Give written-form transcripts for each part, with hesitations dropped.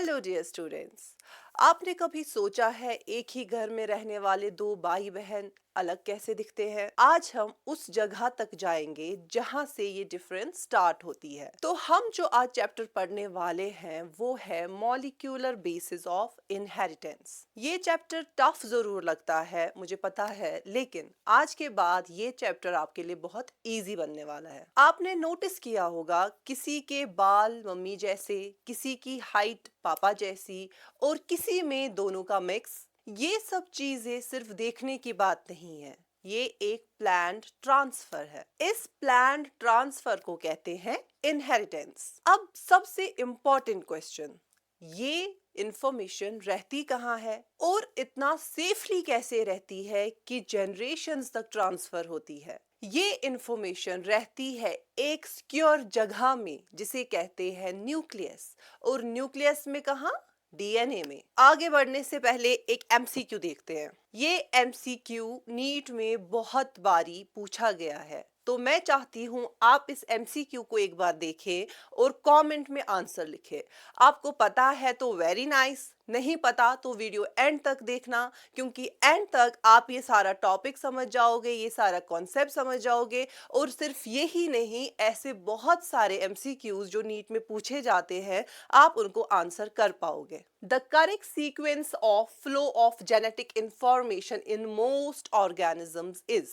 Hello dear students. आपने कभी सोचा है एक ही घर में रहने वाले दो भाई बहन अलग कैसे दिखते हैं? आज हम उस जगह तक जाएंगे जहां से ये डिफरेंस स्टार्ट होती है। तो हम जो आज चैप्टर पढ़ने वाले हैं वो है मॉलिक्यूलर बेसिस ऑफ इनहेरिटेंस। ये चैप्टर टफ जरूर लगता है, मुझे पता है, लेकिन आज के बाद ये चैप्टर आपके लिए बहुत इजी बनने वाला है। आपने नोटिस किया होगा किसी के बाल मम्मी जैसे, किसी की हाइट पापा जैसी और किसी में दोनों का मिक्स। ये सब चीजें सिर्फ देखने की बात नहीं है, ये एक प्लान्ड ट्रांसफर है। इस प्लान्ड ट्रांसफर को कहते हैं इनहेरिटेंस। अब सबसे इंपॉर्टेंट क्वेश्चन, ये इंफॉर्मेशन रहती कहाँ है और इतना सेफली कैसे रहती है कि जनरेशंस तक ट्रांसफर होती है? ये इंफॉर्मेशन रहती है एक सिक्योर जगह में जिसे कहते हैं न्यूक्लियस। और न्यूक्लियस में कहाँ? डीएनए में। आगे बढ़ने से पहले एक एमसीक्यू देखते हैं। ये एमसीक्यू नीट में बहुत बारी पूछा गया है, तो मैं चाहती हूं आप इस एमसीक्यू को एक बार देखें और कमेंट में आंसर लिखें। आपको पता है तो वेरी नाइस, नहीं पता तो वीडियो एंड तक देखना, क्योंकि एंड तक आप ये सारा टॉपिक समझ जाओगे, ये सारा कॉन्सेप्ट समझ जाओगे। और सिर्फ यही नहीं, ऐसे बहुत सारे एमसीक्यूज जो नीट में पूछे जाते हैं आप उनको आंसर कर पाओगे। The correct sequence of flow of genetic information in most organisms is.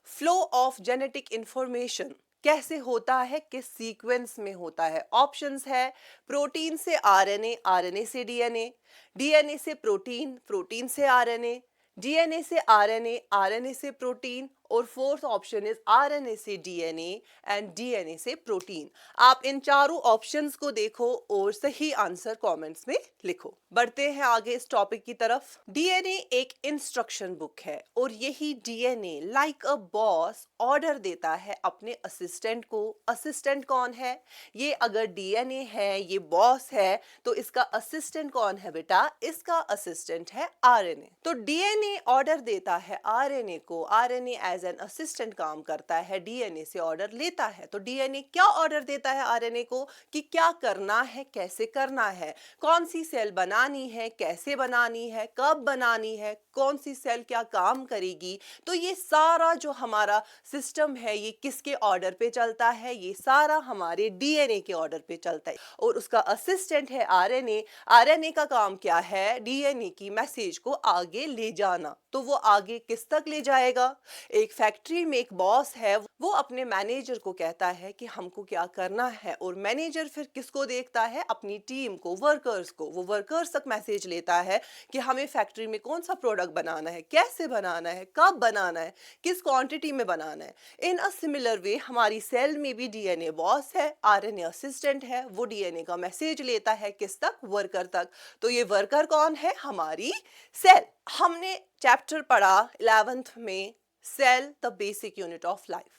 Flow of genetic information कैसे होता है, किस सीक्वेंस में होता है? ऑप्शंस है प्रोटीन से आरएनए, आरएनए से डीएनए, डीएनए से प्रोटीन, प्रोटीन से आरएनए, डीएनए से आरएनए, आरएनए से प्रोटीन, और फोर्थ ऑप्शन इज आरएनए से डीएनए एंड डीएनए से प्रोटीन। आप इन चारों ऑप्शंस को देखो और सही आंसर कमेंट्स में लिखो। बढ़ते हैं आगे इस टॉपिक की तरफ। डीएनए एक इंस्ट्रक्शन बुक है और यही DNA like a boss order देता है अपने असिस्टेंट को। असिस्टेंट कौन है? ये अगर डीएनए है, ये बॉस है, तो इसका असिस्टेंट कौन है बेटा? इसका असिस्टेंट है आरएनए। तो डीएनए ऑर्डर देता है आरएनए को, आरएनए एज एन असिस्टेंट काम करता है, डीएनए से ऑर्डर लेता है। तो डीएनए क्या ऑर्डर देता है आरएनए को कि क्या करना है, कैसे करना है, कौन सी सेल बनानी है, कैसे बनानी है, कब बनानी है, कौन सी सेल क्या काम करेगी। तो ये सारा जो हमारा सिस्टम है ये किसके ऑर्डर पे चलता है? ये सारा हमारे डीएनए के ऑर्डर पे चलता है और उसका असिस्टेंट है आरएनए। आरएनए का काम क्या है? डीएनए की मैसेज को आगे ले जाना। तो वो आगे किस तक ले जाएगा? एक फैक्ट्री में एक बॉस है, वो अपने मैनेजर को कहता है कि हमको क्या करना है, और मैनेजर फिर किसको देखता है? अपनी टीम को, वर्कर्स को। वो वर्कर्स तक मैसेज लेता है कि हमें फैक्ट्री में कौन सा प्रोडक्ट बनाना है, कैसे बनाना है, कब बनाना है, किस क्वांटिटी में बनाना है। इन अ सिमिलर वे हमारी सेल में भी डीएनए बॉस है, आरएनए असिस्टेंट है। वो डीएनए का मैसेज लेता है किस तक? वर्कर तक। तो ये वर्कर कौन है? हमारी सेल। हमने चैप्टर पढ़ा 11th में, cell the basic unit of life.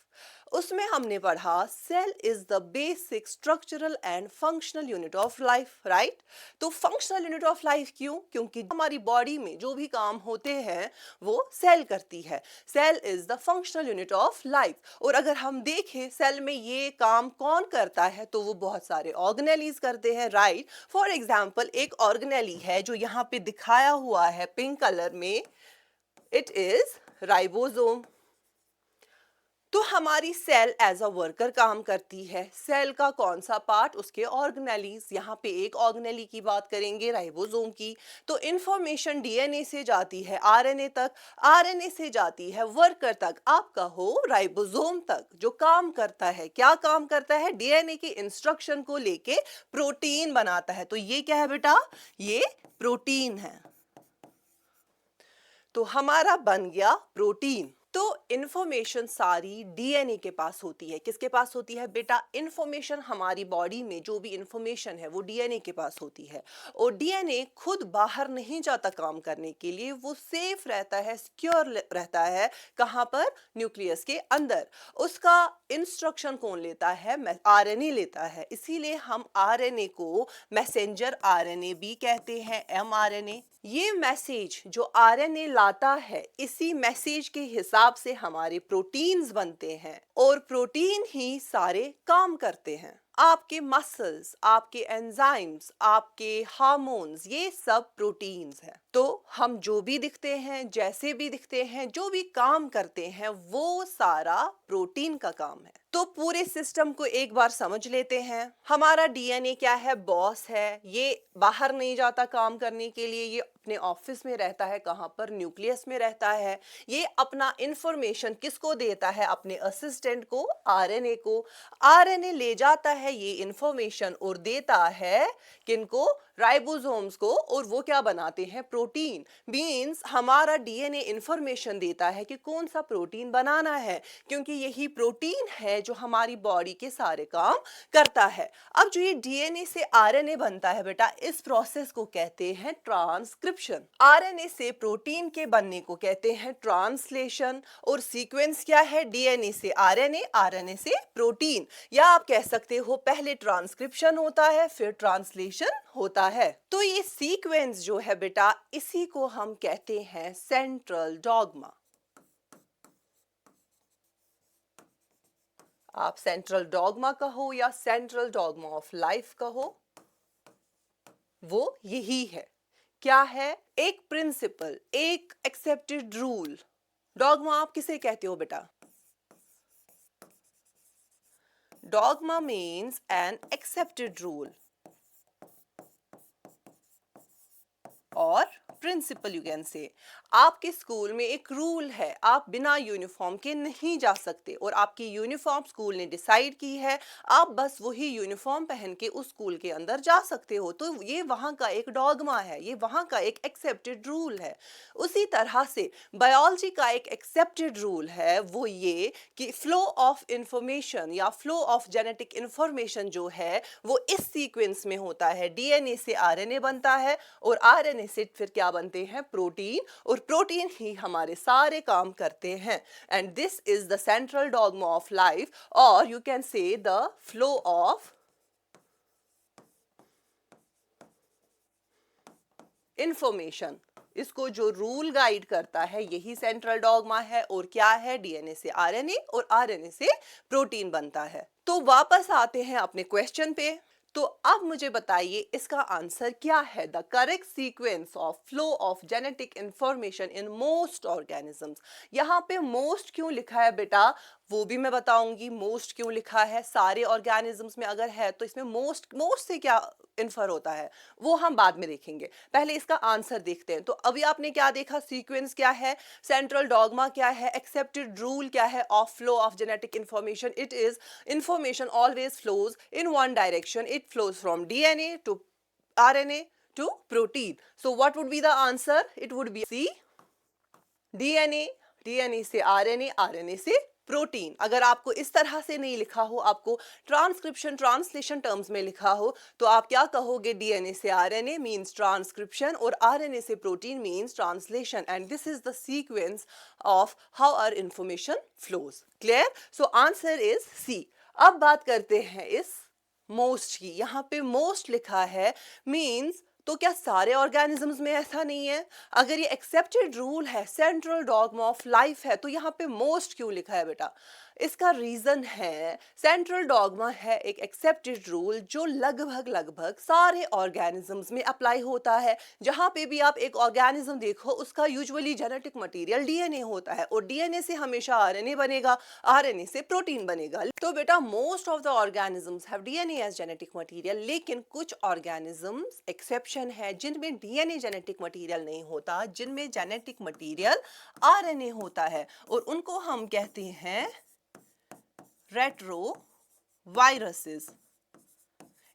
उसमें हमने पढ़ा cell is the basic structural and functional unit of life, right? तो फंक्शनल यूनिट ऑफ लाइफ क्यों? क्योंकि हमारी बॉडी में जो भी काम होते हैं वो सेल करती है। Cell is the functional unit of life. और अगर हम देखें सेल में ये काम कौन करता है, तो वो बहुत सारे ऑर्गेनेलीज करते हैं, राइट? फॉर एग्जाम्पल एक ऑर्गेनेली है जो यहाँ पे दिखाया हुआ है पिंक कलर में, इट इज राइबोसोम। तो हमारी सेल एज अ वर्कर काम करती है। सेल का कौन सा पार्ट? उसके ऑर्गेनेलीज। यहाँ पे एक ऑर्गेनेली की बात करेंगे, राइबोसोम की। तो इंफॉर्मेशन डीएनए से जाती है आरएनए तक, आरएनए से जाती है वर्कर तक, आपका हो राइबोसोम तक, जो काम करता है। क्या काम करता है? डीएनए के इंस्ट्रक्शन को लेके प्रोटीन बनाता है। तो ये क्या है बेटा? ये प्रोटीन है। तो हमारा बन गया प्रोटीन। तो इंफॉर्मेशन सारी डीएनए के पास होती है। किसके पास होती है बेटा? इंफॉर्मेशन हमारी बॉडी में जो भी इंफॉर्मेशन है वो डीएनए के पास होती है। और डीएनए खुद बाहर नहीं जाता काम करने के लिए, वो सेफ रहता है, सिक्योर रहता है। कहाँ पर? न्यूक्लियस के अंदर। उसका इंस्ट्रक्शन कौन लेता है? आरएनए लेता है। इसीलिए हम आरएनए को मैसेंजर आरएनए भी कहते हैं, एमआरएनए। ये मैसेज जो आरएनए लाता है, इसी मैसेज के हिसाब से हमारे प्रोटीन्स बनते हैं और प्रोटीन ही सारे काम करते हैं। आपके मसल्स, आपके एंजाइम्स, आपके हार्मोन्स, ये सब प्रोटीन्स हैं। तो हम जो भी दिखते हैं, जैसे भी दिखते हैं, जो भी काम करते हैं, वो सारा प्रोटीन का काम है। तो पूरे सिस्टम को एक बार समझ लेते हैं। हमारा डीएनए क्या है? बॉस है। ये बाहर नहीं जाता काम करने के लिए, ये अपने ऑफिस में रहता है। कहाँ पर? न्यूक्लियस में रहता है। ये अपना इंफॉर्मेशन किसको देता है? अपने असिस्टेंट को, आरएनए को। आरएनए ले जाता है ये इंफॉर्मेशन और देता है किनको? राइबोसोम्स को। और वो क्या बनाते हैं? प्रोटीन। मींस हमारा डीएनए इंफॉर्मेशन देता है कि कौन सा प्रोटीन बनाना है, क्योंकि यही प्रोटीन है जो हमारी बॉडी के सारे काम करता है। अब जो ये डीएनए से आरएनए बनता है बेटा, इस प्रोसेस को कहते हैं ट्रांसक्रिप्शन। आरएनए से प्रोटीन के बनने को कहते हैं ट्रांसलेशन। और सीक्वेंस क्या है? डीएनए से आरएनए, आरएनए से प्रोटीन। या आप कह सकते हो पहले ट्रांसक्रिप्शन होता है, फिर ट्रांसलेशन होता है। तो ये सीक्वेंस जो है बेटा, इसी को हम कहते हैं सेंट्रल डॉगमा। आप सेंट्रल डॉगमा कहो या सेंट्रल डॉगमा ऑफ लाइफ कहो, वो यही है। क्या है? एक प्रिंसिपल, एक एक्सेप्टेड रूल। डॉगमा आप किसे कहते हो बेटा? Dogma means an accepted rule और प्रिंसिपल यू कैन से। आपके स्कूल में एक रूल है, आप बिना यूनिफॉर्म के नहीं जा सकते, और आपकी यूनिफॉर्म स्कूल ने डिसाइड की है, आप बस वही यूनिफॉर्म पहन के उस स्कूल के अंदर जा सकते हो। तो ये वहाँ का एक डॉगमा है, ये वहाँ का एक एक्सेप्टेड रूल है। उसी तरह से बायोलॉजी का एक एक्सेप्टेड रूल है, वो ये कि फ्लो ऑफ इंफॉर्मेशन या फ्लो ऑफ जेनेटिक इंफॉर्मेशन जो है वो इस सीक्वेंस में होता है। डीएनए से आरएनए बनता है, और आरएनए से फिर क्या बनते हैं? प्रोटीन। और प्रोटीन ही हमारे सारे काम करते हैं। And this is the central dogma of life, और you can say the flow of information. इसको जो रूल गाइड करता है यही सेंट्रल डॉगमा है। और क्या है? डीएनए से आरएनए और आरएनए से प्रोटीन बनता है। तो वापस आते हैं अपने क्वेश्चन पे। तो अब मुझे बताइए इसका आंसर क्या है? The correct sequence of flow of genetic information in most organisms. यहाँ पे मोस्ट क्यों लिखा है बेटा, वो भी मैं बताऊंगी। मोस्ट क्यों लिखा है? सारे ऑर्गेनिजम्स में अगर है तो इसमें मोस्ट से क्या इन्फर होता है वो हम बाद में देखेंगे। पहले इसका आंसर देखते हैं। तो अभी आपने क्या देखा? सीक्वेंस क्या है, सेंट्रल डॉगमा क्या है, एक्सेप्टेड रूल क्या है of flow of genetic information. It is information always flows in one direction. It flows from DNA to RNA to protein. So what would be the answer? It would be C, DNA, DNA से RNA, RNA से protein. अगर आपको इस तरह से नहीं लिखा हो, आपको ट्रांसक्रिप्शन ट्रांसलेशन टर्म्स में लिखा हो, तो आप क्या कहोगे? डीएनए से आरएनए मींस ट्रांसक्रिप्शन, और आरएनए से protein means translation. And this is the sequence of how our information flows. Clear? So answer is C. अब बात करते हैं इस मोस्ट की। यहाँ पे मोस्ट लिखा है मींस, तो क्या सारे ऑर्गेनिजम्स में ऐसा नहीं है? अगर ये एक्सेप्टेड रूल है, सेंट्रल डॉगमा ऑफ लाइफ है, तो यहाँ पे मोस्ट क्यों लिखा है बेटा? इसका रीजन है, सेंट्रल डॉगमा है एक एक्सेप्टेड रूल जो लगभग सारे ऑर्गेनिजम्स में अप्लाई होता है। जहां पे भी आप एक ऑर्गेनिज्म देखो, उसका यूजुअली जेनेटिक मटेरियल डीएनए होता है, और डीएनए से हमेशा आरएनए बनेगा, आरएनए से प्रोटीन बनेगा। तो बेटा most of the organisms have DNA as genetic material, लेकिन कुछ ऑर्गेनिजम्स एक्सेप्शन है जिनमें डीएनए जेनेटिक मटेरियल नहीं होता, जिनमें जेनेटिक मटेरियल आरएनए होता है, और उनको हम कहते हैं रेट्रो वायरसेस।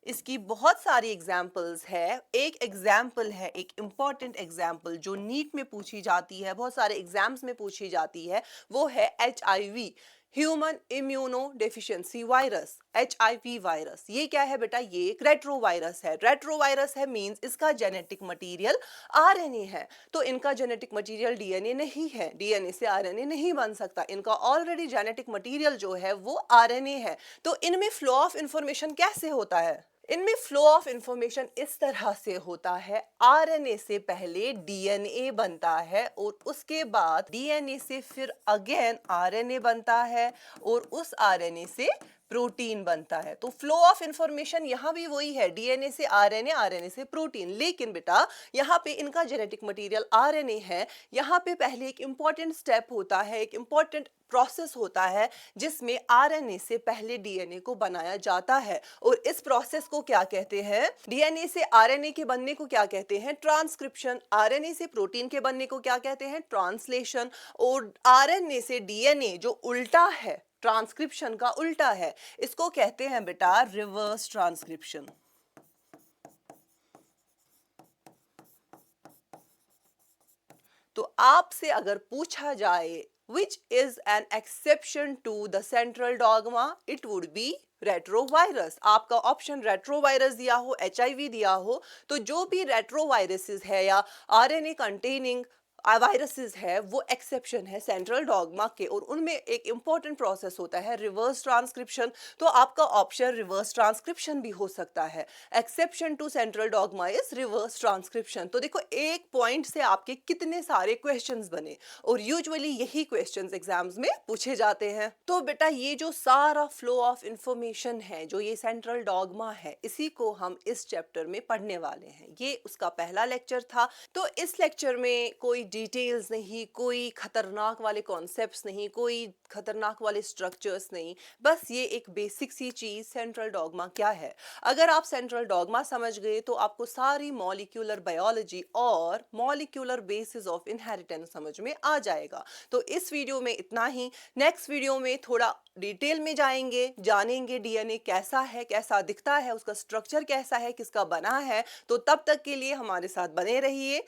इसकी बहुत सारी एग्जाम्पल्स है। एक एग्जाम्पल है, एक इंपॉर्टेंट एग्जाम्पल जो नीट में पूछी जाती है, बहुत सारे एग्जाम्स में पूछी जाती है, वो है HIV, human immuno deficiency virus. HIV virus ये क्या है बेटा? ये एक रेट्रो वायरस है। रेट्रो वायरस है मींस इसका जेनेटिक मटेरियल आरएनए है। तो इनका जेनेटिक मटेरियल डीएनए नहीं है, डीएनए से आरएनए नहीं बन सकता, इनका ऑलरेडी जेनेटिक मटेरियल जो है वो आरएनए है। तो इनमें फ्लो ऑफ इंफॉर्मेशन कैसे होता है? इनमें फ्लो ऑफ इंफॉर्मेशन इस तरह से होता है, आरएनए से पहले डीएनए बनता है, और उसके बाद डीएनए से फिर अगेन आरएनए बनता है, और उस आरएनए से प्रोटीन बनता है। तो फ्लो ऑफ इंफॉर्मेशन यहाँ भी वही है, डीएनए से आरएनए, आरएनए से प्रोटीन। लेकिन बेटा यहाँ पे इनका जेनेटिक मटेरियल आरएनए है। यहाँ पे पहले एक इंपॉर्टेंट स्टेप होता है, एक इंपॉर्टेंट प्रोसेस होता है जिसमें आरएनए से पहले डीएनए को बनाया जाता है। और इस प्रोसेस को क्या कहते हैं? डीएनए से आरएनए के बनने को क्या कहते हैं? ट्रांसक्रिप्शन। आरएनए से प्रोटीन के बनने को क्या कहते हैं? ट्रांसलेशन। और आरएनए से डीएनए जो उल्टा है, ट्रांसक्रिप्शन का उल्टा है, इसको कहते हैं बेटा रिवर्स ट्रांसक्रिप्शन। तो आपसे अगर पूछा जाए which is an exception to the central dogma, it would be retrovirus. आपका ऑप्शन रेट्रोवायरस दिया हो, एचआईवी दिया हो, तो जो भी रेट्रोवायरसेस है या आरएनए कंटेनिंग वायरसेस है वो एक्सेप्शन है सेंट्रल डॉगमा के। और उनमें एक इंपॉर्टेंट प्रोसेस होता है रिवर्स ट्रांसक्रिप्शन। तो आपका ऑप्शन रिवर्स ट्रांसक्रिप्शन भी हो सकता है। Exception to central dogma is reverse transcription. तो देखो एक पॉइंट से आपके कितने सारे क्वेश्चंस बने, और यूजुअली यही क्वेश्चंस एग्जाम्स में पूछे जाते हैं। तो बेटा ये जो सारा फ्लो ऑफ इंफॉर्मेशन है, जो ये सेंट्रल डॉगमा है, इसी को हम इस चैप्टर में पढ़ने वाले हैं। ये उसका पहला लेक्चर था। तो इस लेक्चर में कोई डिटेल्स नहीं, कोई खतरनाक वाले कॉन्सेप्ट्स नहीं, कोई खतरनाक वाले स्ट्रक्चर्स नहीं, बस ये एक बेसिक सी चीज सेंट्रल डॉगमा क्या है। अगर आप सेंट्रल डॉगमा समझ गए तो आपको सारी मॉलिक्यूलर बायोलॉजी और मॉलिक्यूलर बेसिस ऑफ इनहेरिटेंस समझ में आ जाएगा। तो इस वीडियो में इतना ही। नेक्स्ट वीडियो में थोड़ा डिटेल में जाएंगे, जानेंगे डीएनए कैसा है, कैसा दिखता है, उसका स्ट्रक्चर कैसा है, किसका बना है। तो तब तक के लिए हमारे साथ बने रहिए।